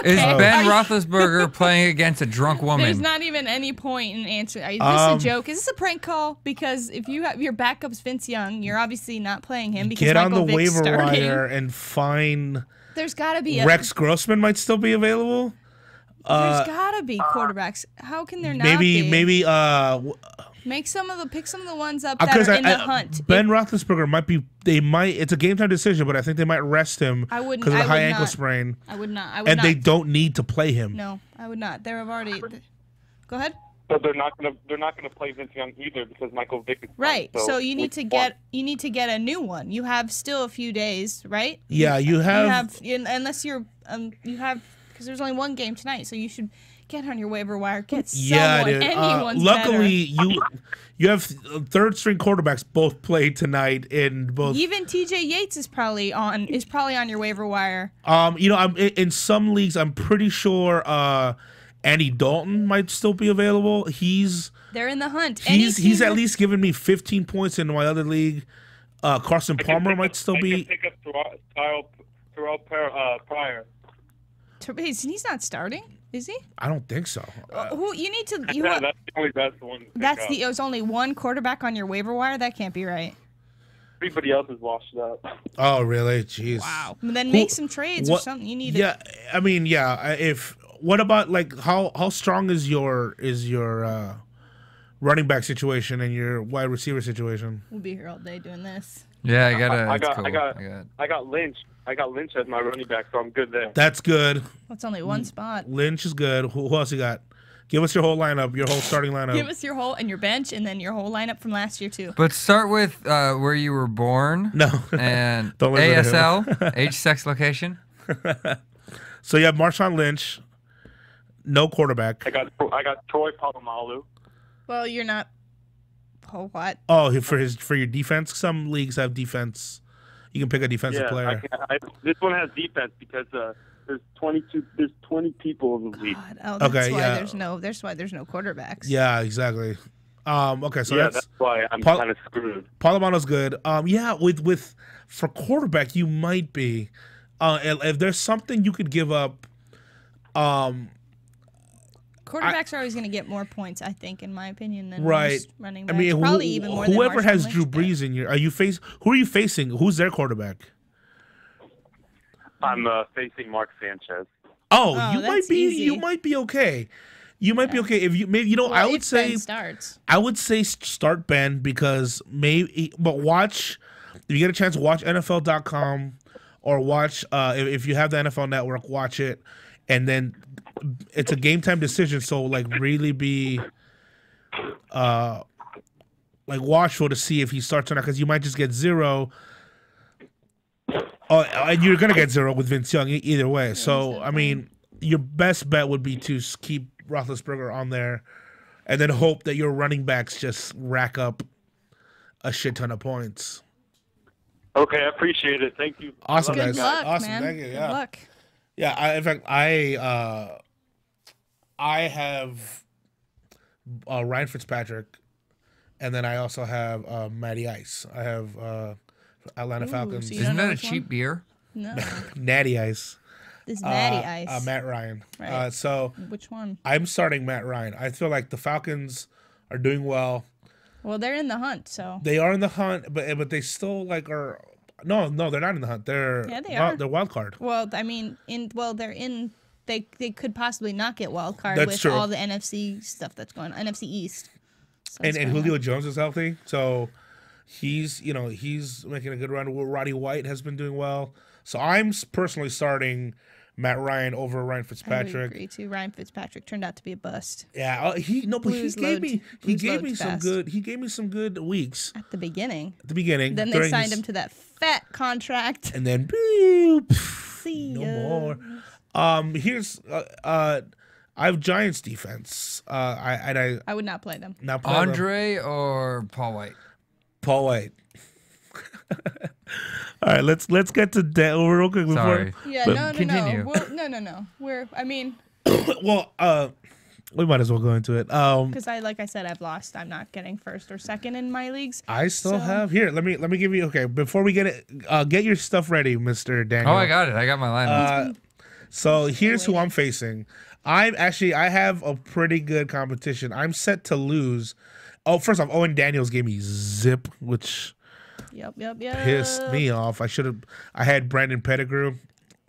E: Is
F: Okay.
E: Ben Roethlisberger playing against a drunk
F: There's
E: woman?
F: not even any point in answering. Is this a joke? Is this a prank call? Because if you have your backup's Vince Young, you're obviously not playing him because
D: Get on
F: Michael
D: the
F: Vick's
D: waiver
F: starting.
D: wire and find
F: There's got to be a
D: Rex Grossman might still be available.
F: There's got to be quarterbacks. How can there not
D: Maybe
F: be?
D: maybe
F: pick some of the ones up that
D: because
F: are in the hunt.
D: Ben Roethlisberger might be. They might. It's a game time decision, but I think they might rest him
F: I wouldn't-
D: because of
F: I
D: the high
F: would
D: ankle
F: not.
D: sprain,
F: I would not. I would
D: and
F: not.
D: they don't need to play him.
F: No, I would not. They're already. Go ahead.
I: But they're not gonna play Vince Young either because Michael Vick is
F: Right.
I: gone.
F: So you need to
I: which
F: get a new one. You have still a few days, right?
D: Yeah, you have.
F: Unless you're you have because there's only one game tonight, so you should get on your waiver wire. Get
D: Yeah,
F: someone.
D: dude.
F: Anyone's
D: Luckily,
F: better.
D: you have third string quarterbacks both played tonight in both.
F: Even TJ Yates is probably on your waiver wire.
D: I'm in some leagues. I'm pretty sure Andy Dalton might still be available.
F: They're in the hunt.
D: He's at least given me 15 points in my other league. Carson Palmer might still
I: I
D: be.
I: can pick up Terrell Pryor.
F: He's not starting, is he?
D: I don't think so.
F: Who you need to?
I: Yeah, that's the only best one.
F: There's only one quarterback on your waiver wire. That can't be right.
I: Everybody else is washed up.
D: Oh, really? Jeez.
F: Wow. Then make some trades or something. You need
D: Yeah, I mean, yeah. What about like how strong is your running back situation and your wide receiver situation?
F: We'll be here all day doing this.
E: Yeah,
I: I got Lynch. I got Lynch as my running back, so I'm good there.
D: That's good.
F: That's only one spot.
D: Lynch is good. Who else you got? Give us your whole lineup, your whole starting lineup.
F: Give us your whole and your bench, and then your whole lineup from last year too.
E: But start with where you were born.
D: No.
E: And
D: Don't listen to him.
E: ASL, age, sex, location.
D: So you have Marshawn Lynch, no quarterback.
I: I got Troy Polamalu.
F: Well, you're not. Oh, what?
D: Oh, for your defense. Some leagues have defense. You can pick a defensive player.
I: This one has defense because there's 20 people in the league.
F: God, oh, that's
D: Okay,
F: why
D: yeah.
F: That's why there's no quarterbacks.
D: Yeah, exactly. Okay, so
I: Yeah, that's why I'm kind of screwed.
D: Palomano's good. Yeah, with for quarterback you might be. If there's something you could give up,
F: Quarterbacks are always going to get more points, I think, in my opinion, than
D: right.
F: most running backs.
D: I mean,
F: probably even more
D: whoever
F: than
D: has
F: Marshawn
D: Drew
F: Lynch
D: Brees in your, who are you facing? Who's their quarterback?
I: I'm facing Mark Sanchez.
D: Oh, you
F: that's
D: might be.
F: easy.
D: You might be okay. You might be okay if you maybe
F: Well,
D: I
F: if
D: would say
F: Ben starts.
D: I would say start Ben because but watch if you get a chance, watch NFL.com or watch if you have the NFL Network, watch it, and then it's a game time decision. So like really be like watchful to see if he starts or not because you might just get 0. Oh, and you're gonna get 0 with Vince Young either way. So I mean, your best bet would be to keep Roethlisberger on there, and then hope that your running backs just rack up a shit ton of points.
I: Okay, I appreciate it. Thank you.
D: Awesome,
F: Good
D: guys.
F: luck,
D: Awesome,
F: man.
D: thank you.
F: Good
D: Yeah,
F: luck.
D: yeah. In fact, I have Ryan Fitzpatrick, and then I also have Matty Ice. I have Atlanta Falcons.
F: so you
E: Isn't
F: don't know
E: that a
F: which
E: cheap
F: one?
E: beer?
F: No,
D: Natty Ice.
F: this is Natty Ice.
D: Matt Ryan.
F: Right.
D: So
F: Which one?
D: I'm starting Matt Ryan. I feel like the Falcons are doing well.
F: Well, they're in the hunt, so
D: They are in the hunt, but they still like are. No, they're not in the hunt. They're
F: Yeah, they are.
D: They're wild card.
F: well, I mean, they're in. They could possibly not get wild card
D: That's
F: with
D: true.
F: all the NFC stuff that's going on. NFC East. So
D: And
F: it's going
D: Julio
F: on.
D: Jones is healthy, so he's making a good run. Roddy White has been doing well, so I'm personally starting Matt Ryan over Ryan
F: I would
D: Fitzpatrick.
F: agree too. Ryan Fitzpatrick turned out to be a bust.
D: Yeah, he
F: Blues
D: gave me
F: load
D: some
F: fast.
D: good. He gave me some good weeks
F: At the begining.
D: at the beginning.
F: Then they
D: during
F: signed
D: his-
F: him to that fat contract.
D: and then boop,
F: See
D: no
F: ya.
D: more. Here's I have Giants defense. I
F: I would not play them.
D: not play them.
E: Andre or Paul White?
D: Paul White. All right, let's get to real quick before.
E: Sorry.
F: Yeah,
D: But
F: no.
E: continue.
F: No. I mean,
D: Well, we might as well go into it.
F: because like I said, I've lost. I'm not getting first or second in my leagues.
D: I still
F: So-
D: have here. Let me give you. Okay, before we get it, get your stuff ready, Mr. Daniel.
E: Oh, I got it. I got my lineup.
D: So here's who I'm facing. I have a pretty good competition. I'm set to lose. Oh, first off, Owen Daniels gave me zip, which
F: Yep.
D: pissed me off. I had Brandon Pettigrew.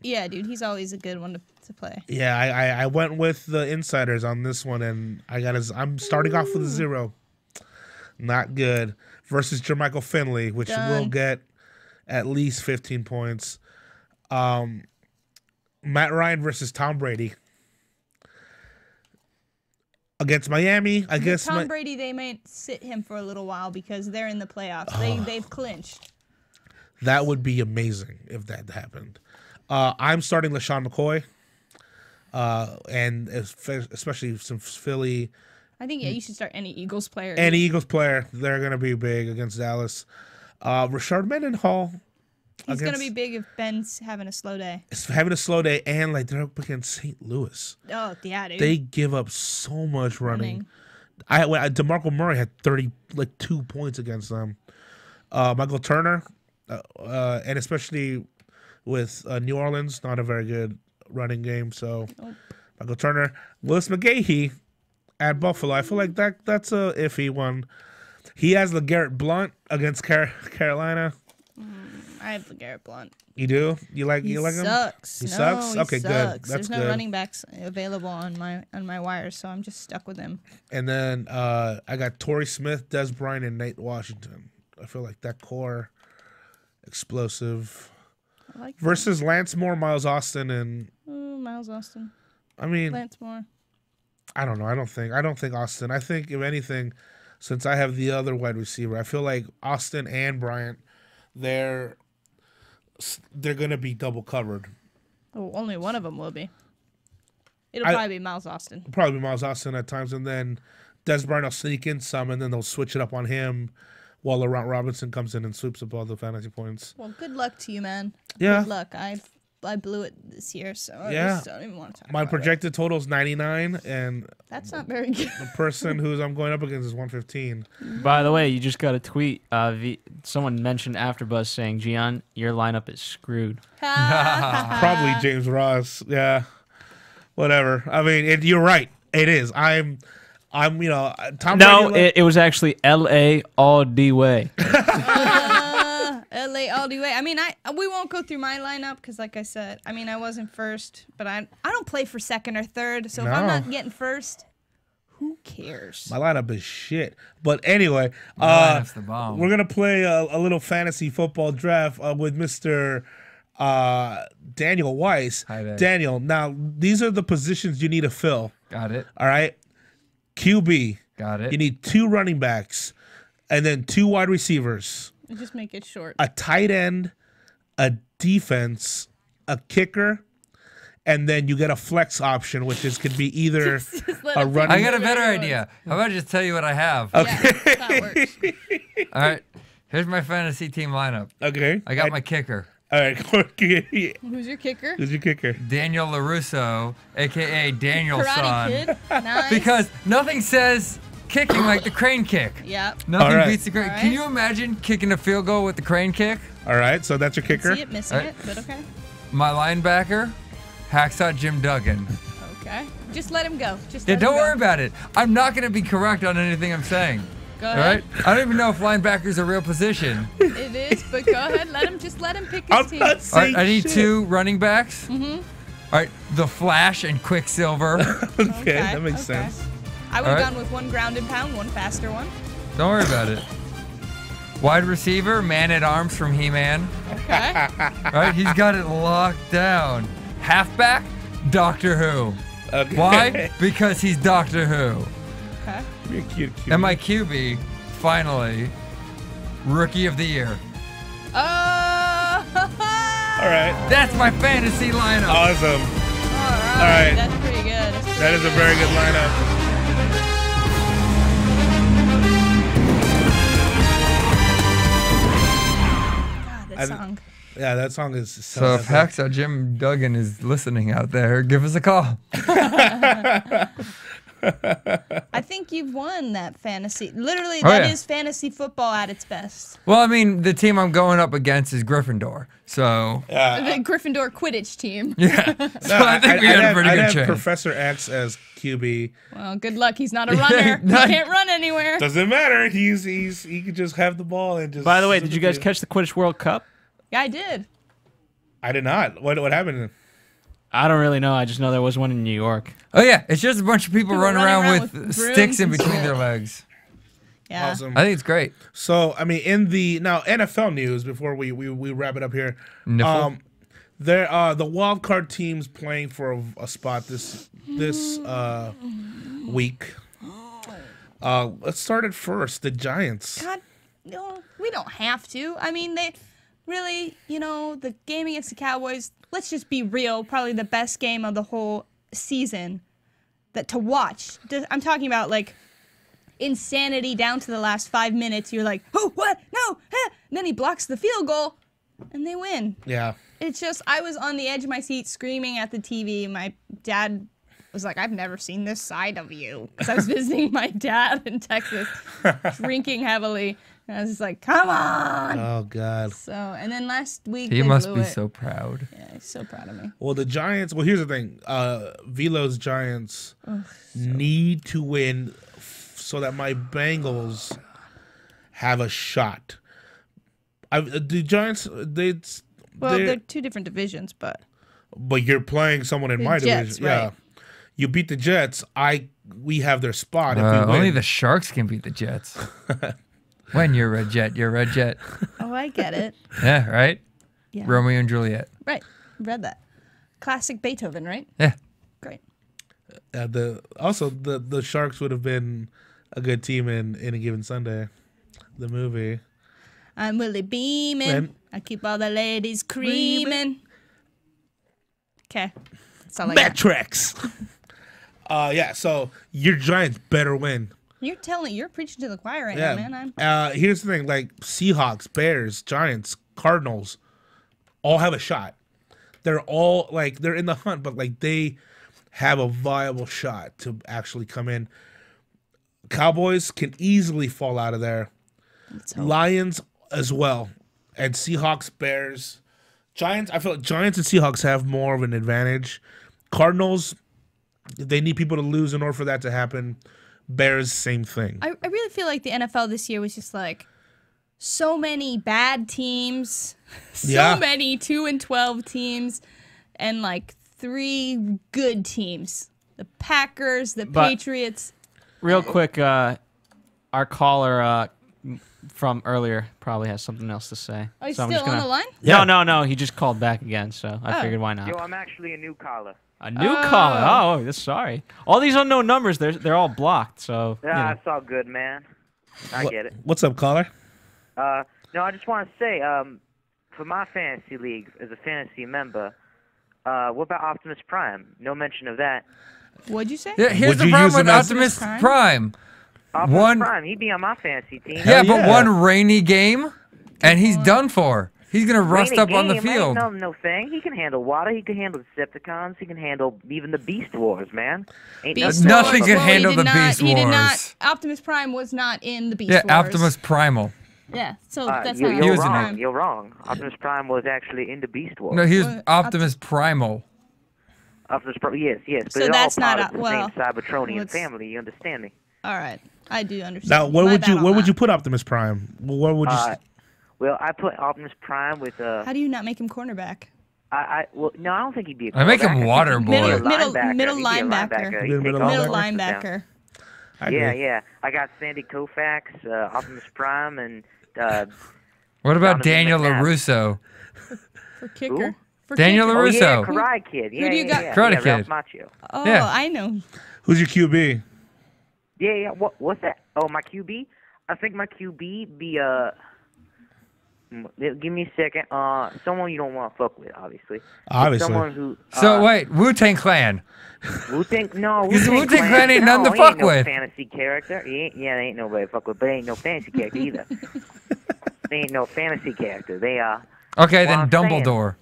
F: Yeah, dude, he's always a good one to play.
D: Yeah, I went with the insiders on this one, and I'm starting off with a 0. Not good. Versus Jermichael Finley, which
F: Done.
D: will get at least 15 points. Matt Ryan versus Tom Brady. Against Miami, I guess.
F: Tom Brady, they might sit him for a little while because they're in the playoffs. They've clinched.
D: That would be amazing if that happened. I'm starting LaShawn McCoy, and especially some Philly.
F: I think you should start any Eagles player.
D: Any Eagles player, they're going to be big against Dallas. Rashard Mendenhall.
F: He's gonna be big if Ben's having a slow day.
D: It's having a slow day, and like they're up against St. Louis.
F: Oh yeah, dude.
D: They give up so much running. DeMarco Murray had 2 points against them. Michael Turner, and especially with New Orleans, not a very good running game. So Michael Turner, Willis McGahee at Buffalo. I feel like that's a iffy one. He has LeGarrette Blount against Carolina.
F: I have LeGarrette Blount.
D: You do? You like him?
F: Sucks.
D: He sucks?
F: He
D: Okay, good.
F: sucks.
D: That's
F: There's no
D: good.
F: running backs available on my wires, so I'm just stuck with him.
D: And then I got Torrey Smith, Des Bryant, and Nate Washington. I feel like that core explosive.
F: I like
D: Versus Lance Moore, Miles Austin, and
F: Miles Austin.
D: I mean,
F: Lance Moore.
D: I don't know. I don't think Austin. I think if anything, since I have the other wide receiver, I feel like Austin and Bryant, they're gonna be double covered.
F: Oh, only one of them will be. It'll
D: I-
F: probably be Miles Austin.
D: Probably Miles Austin at times, and then Des Bryant will sneak in some, and then they'll switch it up on him while Laurent Robinson comes in and sweeps up all the fantasy points.
F: Well, good luck to you, man.
D: Yeah.
F: Good luck. I blew it this year, so I
D: Yeah.
F: just don't even want to talk
D: My
F: about
D: projected total is 99, and
F: That's not very good.
D: the person who I'm going up against is 115.
G: By the way, you just got a tweet. Someone mentioned AfterBuzz saying, "Gian, your lineup is screwed."
D: Probably James Ross. Yeah. Whatever. I mean, you're right. It is. I'm Tom
G: No,
D: Brady.
G: it was actually LA all the way.
F: LA all the way. I mean, we won't go through my lineup because, like I said, I mean, I wasn't first, but I don't play for second or third. So if I'm
D: No.
F: not getting first, who cares?
D: My lineup is shit. But anyway,
E: lineup's the bomb.
D: we're gonna play a little fantasy football draft with Mr. Daniel Weiss.
E: Hi there.
D: Daniel, now these are the positions you need to fill.
E: Got it.
D: All right, QB.
E: Got it.
D: You need 2 running backs, and then 2 wide receivers,
F: Just make it short.
D: a tight end, a defense, a kicker, and then you get a flex option, which could be either
F: let
D: a
F: him
D: running.
E: I got a better idea. How about I just tell you what I have?
F: Yeah, that works.
E: All right. Here's my fantasy team lineup.
D: Okay.
E: I got my kicker,
D: All right.
F: Who's your kicker?
D: Who's your kicker?
E: Daniel LaRusso, a.k.a. Daniel's
F: Karate
E: son.
F: Kid. Nice.
E: Because nothing says kicking like the crane kick.
F: Yep.
E: Nothing
D: All right.
E: beats the crane.
F: All right.
E: Can you imagine kicking a field goal with the crane kick?
D: All right. So that's your kicker.
F: See it, missing
E: All right.
F: it, but okay.
E: My linebacker, Hacksaw Jim Duggan.
F: Okay. Just let him go. Just
E: Yeah,
F: let
E: don't
F: him go.
E: worry about it. I'm not going to be correct on anything I'm saying.
F: Go
E: All
F: ahead.
E: right? I don't even know if linebacker's a real position.
F: It is, but go ahead. Just let him pick his
D: I'm
F: team.
D: not
E: All right,
D: saying
E: I need
D: shit.
E: 2 running backs.
F: Mm-hmm.
E: All right, the Flash and Quicksilver.
D: Okay, that makes sense.
F: I would have
E: All right.
F: gone with 1 ground and pound, 1 faster one.
E: Don't worry about it. Wide receiver, Man at Arms from He-Man.
F: Okay.
E: All right, he's got it locked down. Halfback, Doctor Who.
D: Okay.
E: Why? Because he's Doctor Who.
F: Okay.
D: Be a cute QB.
E: And my QB, finally, Rookie of the Year.
F: Oh.
D: All right.
E: That's my fantasy lineup.
D: Awesome.
F: All
D: right.
F: That's pretty good.
D: That is a very good lineup.
F: God, that song.
D: Yeah, that song is
E: So if Hacksaw Jim Duggan is listening out there, give us a call.
F: I think you've won that fantasy. Literally,
E: Oh,
F: that
E: yeah.
F: is fantasy football at its best.
E: Well, I mean, the team I'm going up against is Gryffindor. So,
F: The Gryffindor Quidditch team.
E: yeah. So I think we had a pretty
D: I'd
E: good
D: have
E: chance.
D: Professor X as QB.
F: Well, good luck. He's not a runner. He can't run anywhere.
D: Doesn't matter. He could just have the ball and just.
G: By the way, did you guys catch the Quidditch World Cup?
F: Yeah, I did.
D: I did not. What happened?
G: I don't really know. I just know there was one in New York.
E: Oh, yeah. It's just a bunch of people running around with
F: brooms
E: sticks in
F: and
E: between
F: shit.
E: their legs.
F: Yeah.
D: Awesome.
E: I think it's great.
D: So I mean, in the now NFL news before we wrap it up here,
E: Niffle.
D: there are the wild card teams playing for a spot this week. Let's start at first. The Giants.
F: God, no, we don't have to. I mean, they really, the game against the Cowboys, let's just be real, probably the best game of the whole season to watch. I'm talking about, like, insanity down to the last 5 minutes. You're like, oh, what? No. And then he blocks the field goal, and they win.
D: Yeah.
F: It's just, I was on the edge of my seat screaming at the TV. My dad was like, I've never seen this side of you. Because I was visiting my dad in Texas, drinking heavily. And I was just like, come on.
D: Oh God.
F: So, and then last week,
E: He
F: they
E: must
F: blew
E: be
F: it.
E: so proud.
F: Yeah, he's so proud of me.
D: Well, the Giants. Well, here's the thing. Velo's Giants need to win so that my Bengals have a shot. The Giants.
F: They're two different divisions, but
D: you're playing someone in
F: The
D: my
F: Jets,
D: division. Yeah.
F: right.
D: You beat the Jets. We have their spot. If we win.
E: Only the Sharks can beat the Jets. When you're a Jet, you're a Jet.
F: oh, I get it.
E: Yeah, right?
F: Yeah.
E: Romeo and Juliet.
F: Right, read that. Classic Beethoven, right?
E: Yeah.
F: Great.
D: The Sharks would have been a good team in Any Given Sunday, the movie.
F: I'm Willie Beeman.
D: Man.
F: I keep all the ladies creaming. Okay. That's all I got.
D: Metrics. Yeah. So your Giants better win.
F: You're preaching to the choir right now, man.
D: Here's the thing: like Seahawks, Bears, Giants, Cardinals, all have a shot. They're all they're in the hunt, but they have a viable shot to actually come in. Cowboys can easily fall out of there. Lions as well, and Seahawks, Bears, Giants. I feel like Giants and Seahawks have more of an advantage. Cardinals, they need people to lose in order for that to happen. Bears, same thing.
F: I really feel like the NFL this year was just so many bad teams, so many 2-12 teams, and 3 good teams. The Packers, the Patriots.
G: Real quick, our caller from earlier probably has something else to say.
F: Are you
G: so I'm
F: still
G: just gonna...
F: on the line?
D: Yeah.
G: No. He just called back again, so I figured why not.
I: Yo, I'm actually a new caller.
G: A new caller. Oh, sorry. All these unknown numbers, they're all blocked. So
I: Yeah, it's all good, man. I get it.
D: What's up, caller?
I: No, I just want to say, for my fantasy league as a fantasy member, what about Optimus Prime? No mention of that.
F: What'd you say?
E: Yeah, here's
D: Would
E: the
D: you
E: problem
D: use
E: with
D: him as-
E: Optimus
F: Prime?
E: Prime.
I: Optimus Prime, he'd be on my fantasy team.
E: Yeah, but
D: yeah.
E: one rainy game, and he's done for. He's going to rust
I: Rainy
E: up on the
I: game,
E: field.
I: Ain't no thing. He can handle water. He can handle Decepticons. He can handle even the Beast Wars, man. Ain't
F: Beast
E: Nothing
F: Wars.
E: can
F: Well, he
E: handle
F: did
E: the
F: not-
E: Beast
F: He did not.
E: Wars.
F: Optimus Prime was not in the Beast
E: Yeah,
F: Wars.
E: Optimus Primal.
F: Yeah, so that's
I: you're
F: not
E: He was
F: Optimus
E: in it.
I: wrong.
F: Prime.
I: You're wrong. Optimus Prime was actually in the Beast Wars.
E: No, he was
F: Well,
E: Optimus Primal.
I: Optimus Prime, yes. But
F: So
I: it's
F: that's
I: all part
F: not
I: of the
F: well,
I: same Cybertronian
F: let's-
I: family. You understand me?
F: All right, I do understand.
D: Now, where
F: My
D: would
F: bad
D: you
F: on
D: where would
F: that.
D: you put Optimus Prime? Where would you?
I: Well, I put Optimus Prime with
F: How do you not make him cornerback?
I: well, no, I don't think he'd be a
E: I make him
I: quarterback.
E: water
I: I think
E: boy.
I: he'd be a
F: Middle
I: linebacker. He'd be a
F: linebacker.
I: linebacker. He'd
D: Middle
I: take all
F: Middle
I: the touchdowns.
F: linebacker.
D: I agree.
I: Yeah. I got Sandy Koufax, Optimus Prime, and
E: What about
I: Donovan
E: Daniel
I: McNabb.
E: LaRusso?
F: For kicker. For
E: Daniel
F: kickers.
I: Oh yeah,
E: LaRusso.
I: Karate Kid. Yeah,
F: Who do you got?
E: Karate
I: yeah, Ralph
E: Kid.
I: Macchio.
F: Oh,
E: Yeah.
F: I know.
D: Who's your QB?
I: Yeah. What's that? Oh, my QB. I think my QB be Give me a second. Someone you don't want to fuck with, obviously.
D: Obviously.
I: Someone who.
E: So wait, Wu-Tang Clan.
I: Wu-Tang
E: Wu-Tang Clan ain't nothing to
I: he
E: fuck
I: ain't no
E: with.
I: fantasy character. They ain't nobody to fuck with, but ain't no fantasy character either. They ain't no fantasy character. They are.
E: Okay,
I: Well,
E: then
I: I'm saying-
E: Dumbledore.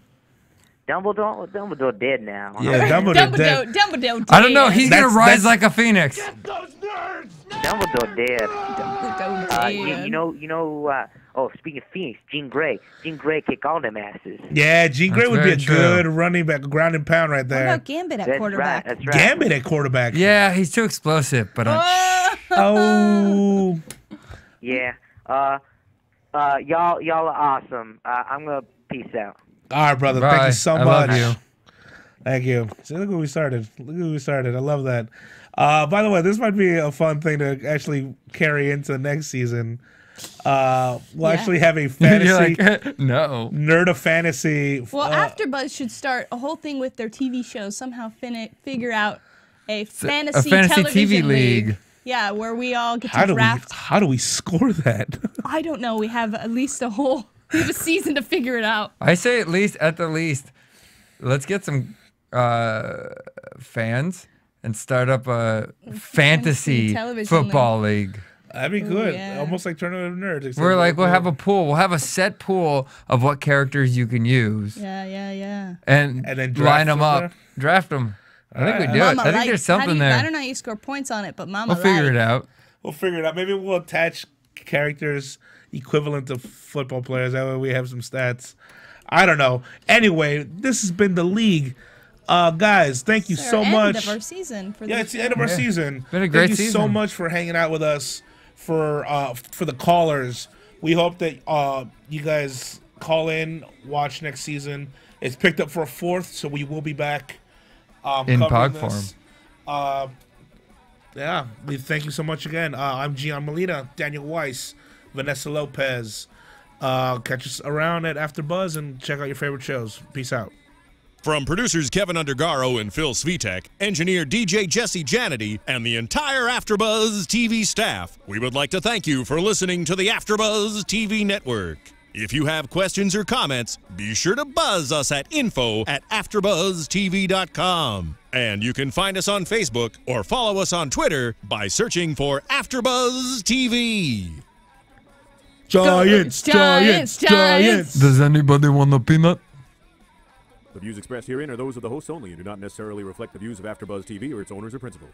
I: Dumbledore dead now.
D: Yeah, Dumbledore dead.
F: Dumbledore.
E: I don't know. He's gonna
D: That's-
E: rise
D: that's-
E: like a phoenix.
I: Dumbledore dead.
F: Dumbledore.
I: You know. Oh, speaking of Phoenix, Jean Grey. Jean Grey kick all them asses.
D: Yeah, Jean Grey
E: That's
D: would be a
E: very true.
D: good running back, ground and pound right
F: What
D: there.
F: about Gambit at quarterback?
I: Right. That's right.
D: Gambit at quarterback.
E: Yeah, he's too explosive, but
D: Oh.
I: Yeah. Y'all are awesome. I'm gonna peace out.
D: All right, brother.
E: Bye.
D: Thank you so
E: I
D: much.
E: love you.
D: Thank you. See, look who we started. Look who we started. I love that. By the way, this might be a fun thing to actually carry into next season. We'll actually have a fantasy
E: You're like, no.
D: nerd of fantasy.
F: Well, AfterBuzz should start a whole thing with their TV shows. Somehow figure out a fantasy television
E: TV league.
F: Yeah, where we all get to draft.
D: How do we score that?
F: I don't know. We have at least we have a season to figure it out.
E: I say at the least, let's get some fans and start up a fantasy
F: television
E: football league.
D: That'd be good.
F: yeah.
D: Almost like Tournament of Nerds. except
E: We're like,
D: we'll
E: we'll have a pool. We'll have a set pool of what characters you can use.
F: Yeah.
E: And
D: then
E: line them
D: draft
E: up.
D: them
E: Draft them. I think we
D: Alright.
E: do
F: Mama
E: it. I think
F: like-
E: there's something
F: I
E: there.
F: don't know how you score points on it, but Mama
E: We'll figure
F: like.
E: it out.
D: We'll figure it out. Maybe we'll attach characters equivalent to football players. That way we have some stats. I don't know. Anyway, this has been the league. Guys, thank you
F: It's
D: so
F: our
D: much.
F: End of our season. For
D: Yeah,
F: this
D: it's the end of our
E: Yeah.
D: season.
E: Been a great
D: Thank you so
E: season.
D: much for hanging out with us. For the callers, we hope that you guys call in, watch next season. It's picked up for a fourth, so we will be back
E: In
D: covering
E: pog
D: this. Yeah, we thank you so much again. I'm Gian Molina, Daniel Weiss, Vanessa Lopez. Catch us around at AfterBuzz and check out your favorite shows. Peace out.
A: From producers Kevin Undergaro and Phil Svitek, engineer DJ Jesse Janity, and the entire AfterBuzz TV staff, we would like to thank you for listening to the AfterBuzz TV network. If you have questions or comments, be sure to buzz us at info@AfterBuzzTV.com. And you can find us on Facebook or follow us on Twitter by searching for AfterBuzz TV.
D: Giants,
F: Giants, Giants.
E: Does anybody want a peanut?
J: The views expressed herein are those of the hosts only and do not necessarily reflect the views of AfterBuzz TV or its owners or principals.